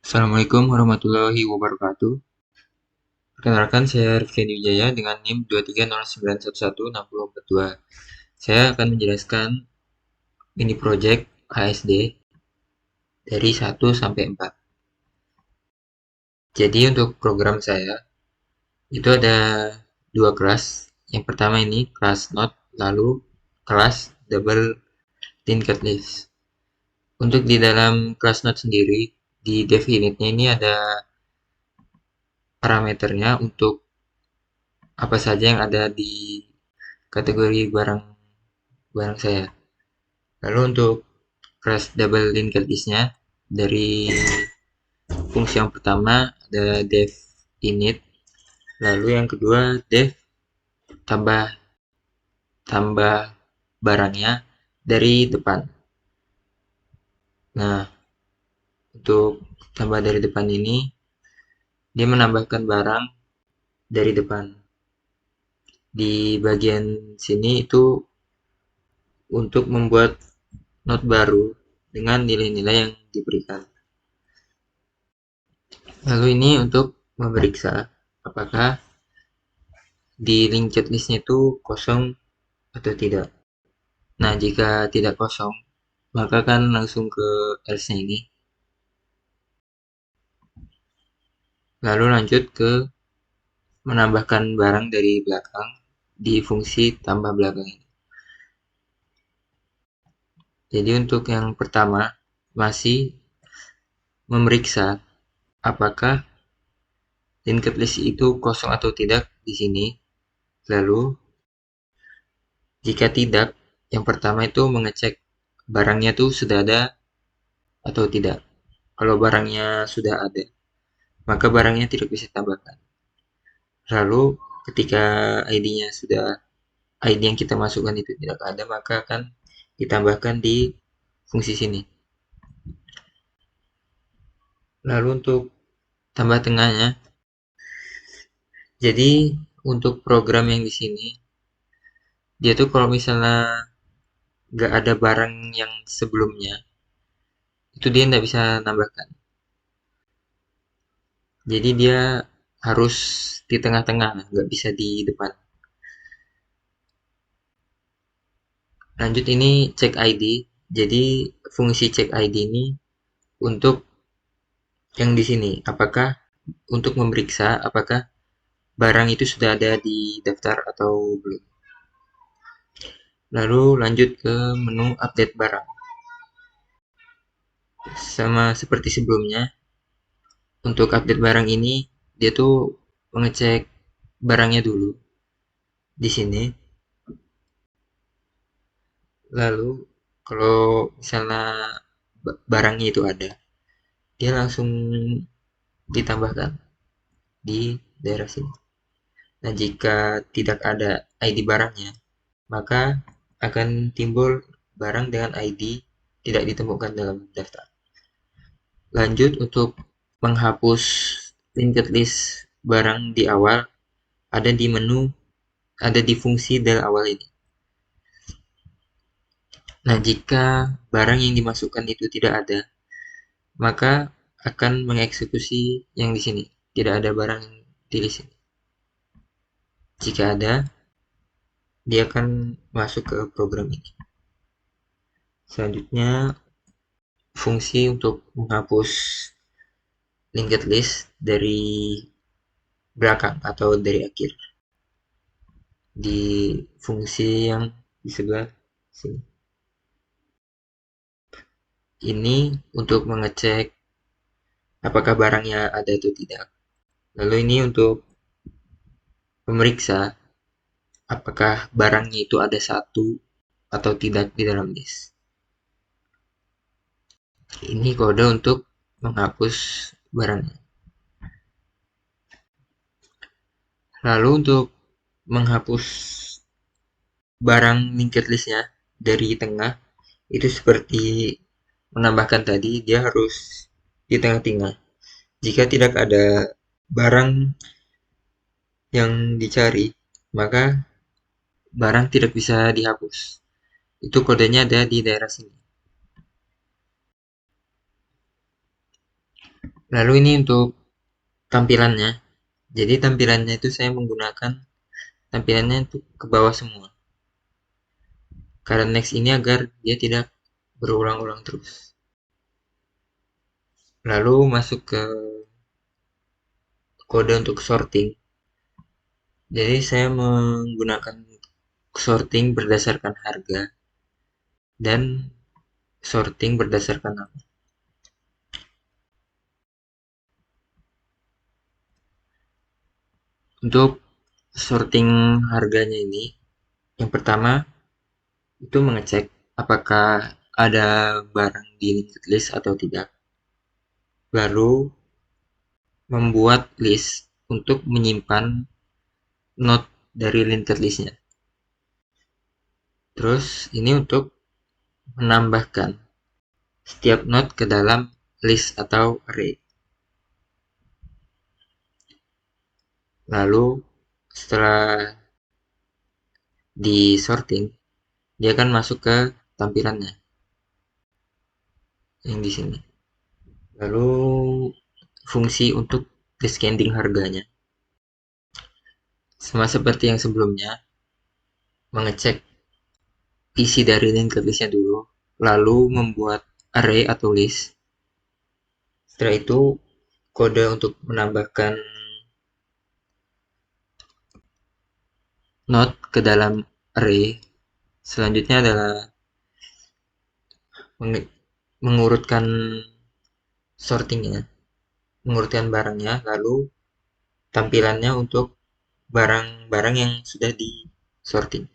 Assalamualaikum warahmatullahi wabarakatuh. Perkenalkan, saya Rifki Wijaya dengan NIM 230911642. Saya akan menjelaskan mini project HSD dari 1 sampai 4. Jadi untuk program saya itu ada dua kelas. Yang pertama ini kelas Node, lalu kelas Double Linked List. Untuk di dalam kelas Node sendiri, di dev unitnya ini ada parameternya untuk apa saja yang ada di kategori barang saya. Lalu untuk kelas double linked list-nya dari fungsi yang pertama ada def init, lalu yang kedua def tambah tambah barangnya dari depan. Nah, untuk tambah dari depan ini dia menambahkan barang dari depan. Di bagian sini itu untuk membuat node baru dengan nilai-nilai yang diberikan. Lalu ini untuk memeriksa apakah di linked list-nya itu kosong atau tidak. Nah, jika tidak kosong, maka kan langsung ke else-nya ini. Lalu lanjut ke menambahkan barang dari belakang di fungsi tambah belakang ini. Jadi untuk yang pertama, masih memeriksa apakah linked list itu kosong atau tidak di sini. Lalu, jika tidak, yang pertama itu mengecek barangnya tuh sudah ada atau tidak. Kalau barangnya sudah ada, maka barangnya tidak bisa ditambahkan. Lalu ketika ID yang kita masukkan itu tidak ada, maka akan ditambahkan di fungsi sini. Lalu untuk tambah tengahnya, jadi untuk program yang di sini, dia tuh kalau misalnya nggak ada barang yang sebelumnya, itu dia nggak bisa nambahkan. Jadi dia harus di tengah-tengah, nggak bisa di depan. Lanjut ini cek ID. Jadi fungsi cek ID ini untuk yang di sini, apakah untuk memeriksa apakah barang itu sudah ada di daftar atau belum. Lalu lanjut ke menu update barang. Sama seperti sebelumnya, untuk update barang ini dia tuh mengecek barangnya dulu di sini. Lalu kalau misalnya barangnya itu ada, dia langsung ditambahkan di daerah sini. Nah, jika tidak ada ID barangnya, maka akan timbul barang dengan ID tidak ditemukan dalam daftar. Lanjut untuk menghapus linked list barang di awal, ada di menu, ada di fungsi dari awal ini. Nah, jika barang yang dimasukkan itu tidak ada, maka akan mengeksekusi yang di sini. Tidak ada barang di sini. Jika ada, dia akan masuk ke program ini. Selanjutnya, fungsi untuk menghapus linked list dari belakang atau dari akhir di fungsi yang di sebelah sini. Ini untuk mengecek apakah barangnya ada atau tidak. Lalu ini untuk memeriksa apakah barangnya itu ada satu atau tidak di dalam list. Ini kode untuk menghapus barangnya. Lalu untuk menghapus barang linked list-nya dari tengah, itu seperti menambahkan tadi, dia harus di tengah-tengah. Jika tidak ada barang yang dicari, maka barang tidak bisa dihapus. Itu kodenya ada di daerah sini. Lalu ini untuk tampilannya. Jadi tampilannya itu saya menggunakan tampilannya untuk ke bawah semua. Karena next ini agar dia tidak berulang-ulang terus. Lalu masuk ke kode untuk sorting. Jadi saya menggunakan sorting berdasarkan harga dan sorting berdasarkan nama. Untuk sorting harganya ini, yang pertama itu mengecek apakah ada barang di linked list atau tidak. Lalu membuat list untuk menyimpan note dari linked listnya. Terus ini untuk menambahkan setiap note ke dalam list atau array. Lalu setelah di sorting, dia akan masuk ke tampilannya yang di sini. Lalu fungsi untuk descending harganya. Sama seperti yang sebelumnya, mengecek isi dari linked listnya dulu, lalu membuat array atau list. Setelah itu, kode untuk menambahkan node ke dalam array. Selanjutnya adalah mengurutkan sortingnya, mengurutkan barangnya, lalu tampilannya untuk barang-barang yang sudah di sorting.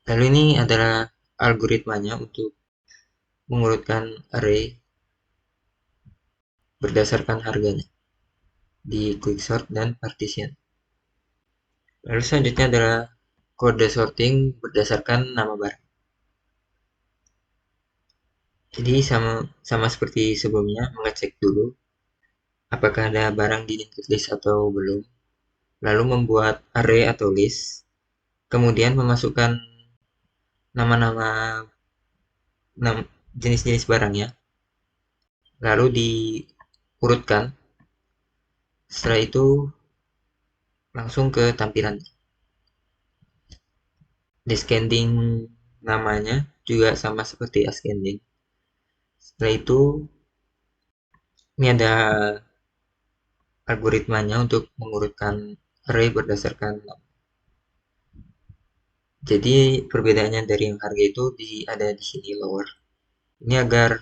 Lalu ini adalah algoritmanya untuk mengurutkan array berdasarkan harganya di quicksort dan partition. Lalu selanjutnya adalah kode sorting berdasarkan nama barang. Jadi sama seperti sebelumnya, mengecek dulu apakah ada barang di linked list atau belum, lalu membuat array atau list, kemudian memasukkan nama-nama jenis-jenis barangnya, lalu diurutkan. Setelah itu langsung ke tampilan. Descending namanya juga sama seperti ascending. Setelah itu ini ada algoritmanya untuk mengurutkan array berdasarkan nama. Jadi perbedaannya dari yang harga itu ada di sini lower. Ini agar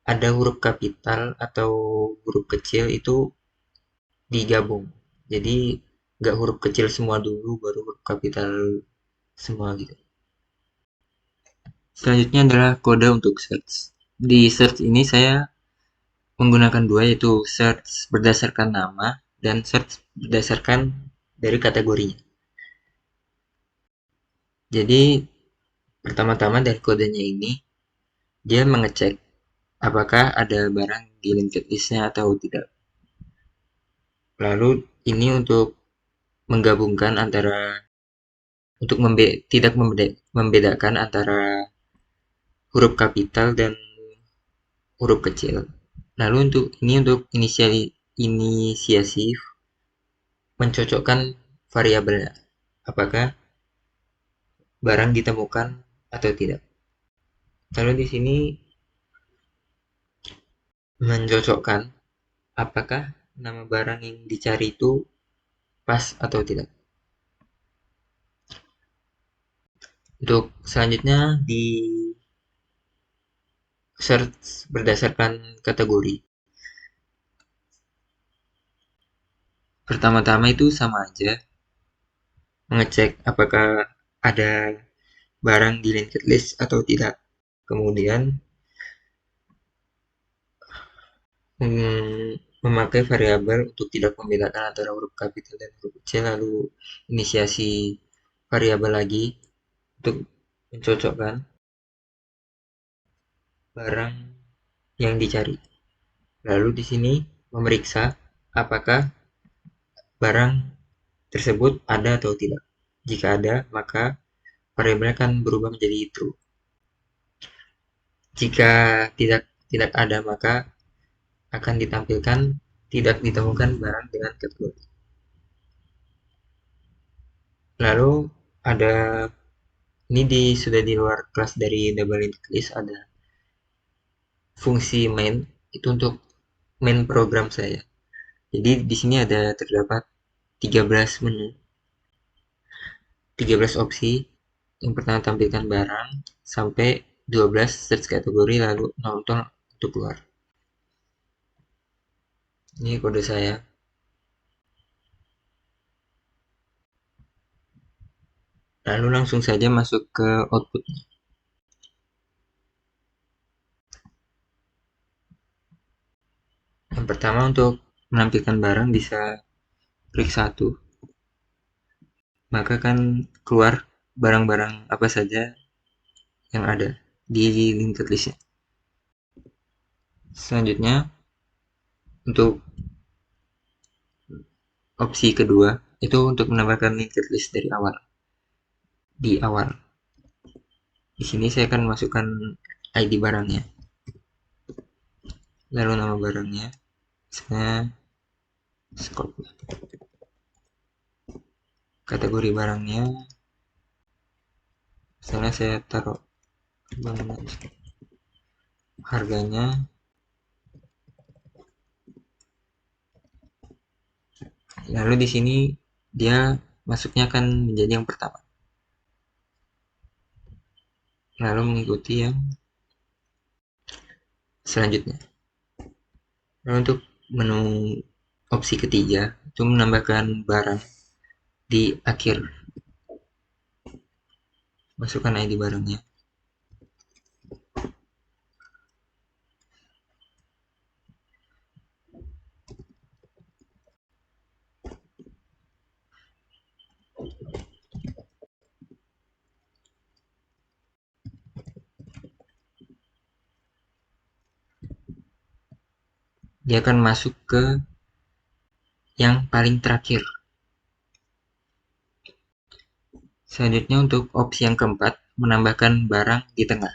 ada huruf kapital atau huruf kecil itu digabung. Jadi nggak huruf kecil semua dulu baru huruf kapital semua gitu. Selanjutnya adalah kode untuk search. Di search ini saya menggunakan dua, yaitu search berdasarkan nama dan search berdasarkan dari kategorinya. Jadi pertama-tama dari kodenya ini dia mengecek apakah ada barang di linked listnya atau tidak. Lalu ini untuk menggabungkan antara untuk tidak membedakan antara huruf kapital dan huruf kecil. Lalu untuk inisiasi mencocokkan variabelnya. Apakah barang ditemukan atau tidak. Lalu di sini mencocokkan apakah nama barang yang dicari itu pas atau tidak. Untuk selanjutnya di search berdasarkan kategori. Pertama-tama itu sama aja, mengecek apakah ada barang di linked list atau tidak. Kemudian memakai variabel untuk tidak membedakan antara huruf kapital dan huruf kecil, lalu inisiasi variabel lagi untuk mencocokkan barang yang dicari. Lalu di sini memeriksa apakah barang tersebut ada atau tidak. Jika ada, maka variabelnya akan berubah menjadi true. Jika tidak tidak ada, maka akan ditampilkan tidak ditemukan barang dengan kategori. Lalu ada ini sudah di luar kelas dari double linked list, ada fungsi main, itu untuk main program saya. Jadi di sini ada terdapat 13 menu, 13 opsi. Yang pertama tampilkan barang sampai 12 search kategori, lalu nonton untuk keluar. Ini kode saya. Lalu langsung saja masuk ke outputnya. Yang pertama untuk menampilkan barang bisa klik 1, maka kan keluar barang-barang apa saja yang ada di linked listnya. Selanjutnya untuk opsi kedua itu untuk menambahkan linked list dari awal. Di awal, di sini saya akan masukkan ID barangnya, lalu nama barangnya, misalnya scope. Kategori barangnya, misalnya saya taruh bangunan. Harganya, lalu di sini dia masuknya akan menjadi yang pertama, lalu mengikuti yang selanjutnya. Lalu untuk menu opsi ketiga itu menambahkan barang di akhir, masukkan ID barangnya. Dia akan masuk ke yang paling terakhir. Selanjutnya untuk opsi yang keempat, menambahkan barang di tengah.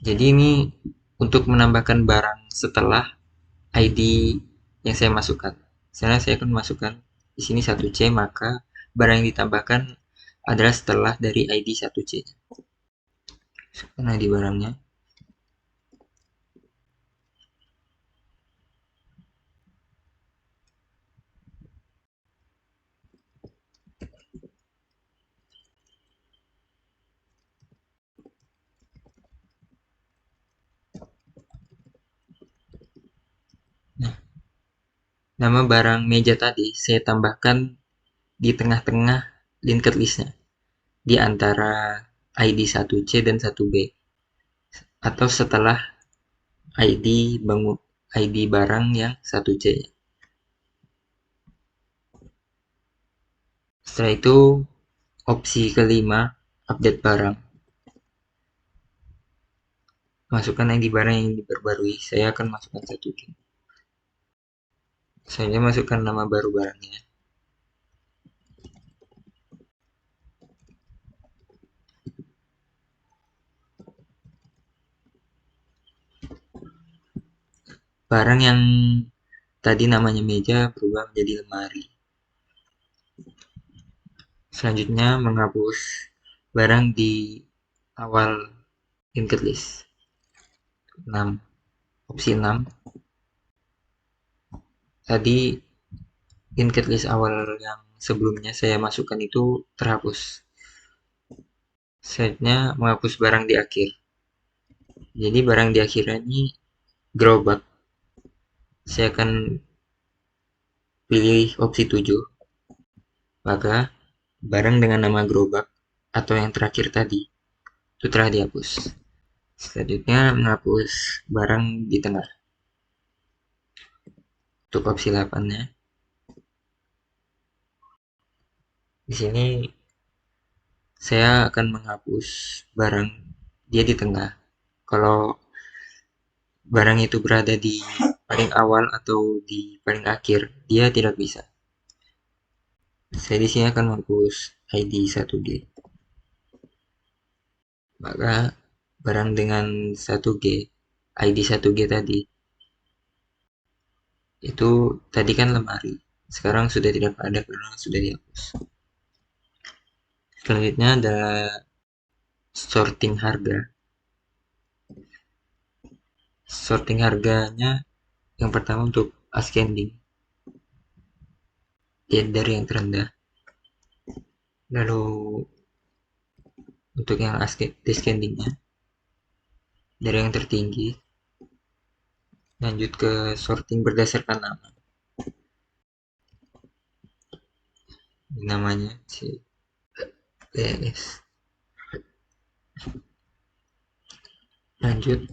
Jadi ini untuk menambahkan barang setelah ID yang saya masukkan. Misalnya saya akan masukkan di sini 1C, maka barang yang ditambahkan adalah setelah dari ID 1C. Masukkan ID barangnya. Nah, nama barang meja tadi saya tambahkan di tengah-tengah linked listnya, di antara ID 1C dan 1B, atau setelah ID barang yang 1C. Setelah itu opsi kelima, update barang. Masukkan ID barang yang diperbarui. Saya akan masukkan 1C. Saya masukkan nama baru barangnya. Barang yang tadi namanya meja berubah menjadi lemari. Selanjutnya menghapus barang di awal linked list. 6. Opsi 6. Tadi linked list awal yang sebelumnya saya masukkan itu terhapus. Selanjutnya menghapus barang di akhir. Jadi barang di akhirnya ini gerobak. Saya akan pilih opsi 7. Maka barang dengan nama gerobak atau yang terakhir tadi itu telah dihapus. Selanjutnya menghapus barang di tengah. Untuk opsi 8-nya. Di sini saya akan menghapus barang dia di tengah. Kalau barang itu berada di paling awal atau di paling akhir, dia tidak bisa. Saya di sini akan menghapus ID 1G. Maka barang dengan 1G, ID 1G tadi, itu tadi kan lemari. Sekarang sudah tidak ada karena sudah dihapus. Selanjutnya adalah sorting harga. Sorting harganya yang pertama untuk ascending, ya dari yang terendah. Lalu untuk yang descendingnya dari yang tertinggi, lanjut ke sorting berdasarkan nama. Namanya CPS. Lanjut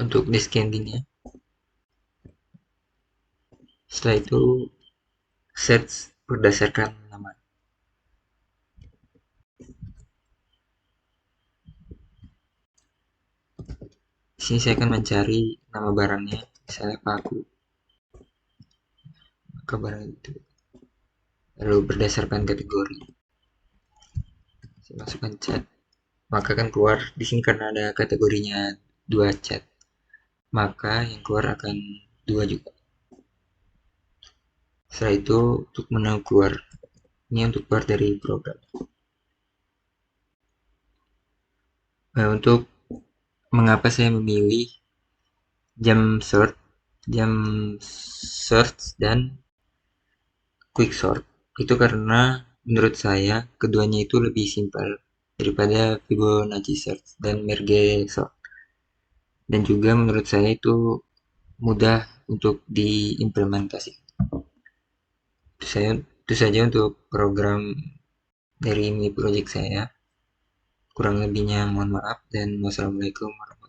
untuk descendingnya. Setelah itu search berdasarkan nama. Di sini saya akan mencari nama barangnya, misalnya paku, maka barang itu. Lalu berdasarkan kategori, saya masukkan cat, maka akan keluar di sini karena ada kategorinya 2 cat, maka yang keluar akan 2 juga. Setelah itu untuk menu keluar, ini untuk keluar dari program. Nah, untuk mengapa saya memilih jam search, jam search dan quick sort, itu karena menurut saya keduanya itu lebih simpel daripada Fibonacci search dan merge sort, dan juga menurut saya itu mudah untuk diimplementasi. Itu saja untuk program dari mini project saya. Kurang lebihnya mohon maaf dan wassalamualaikum warahmatullahi wabarakatuh.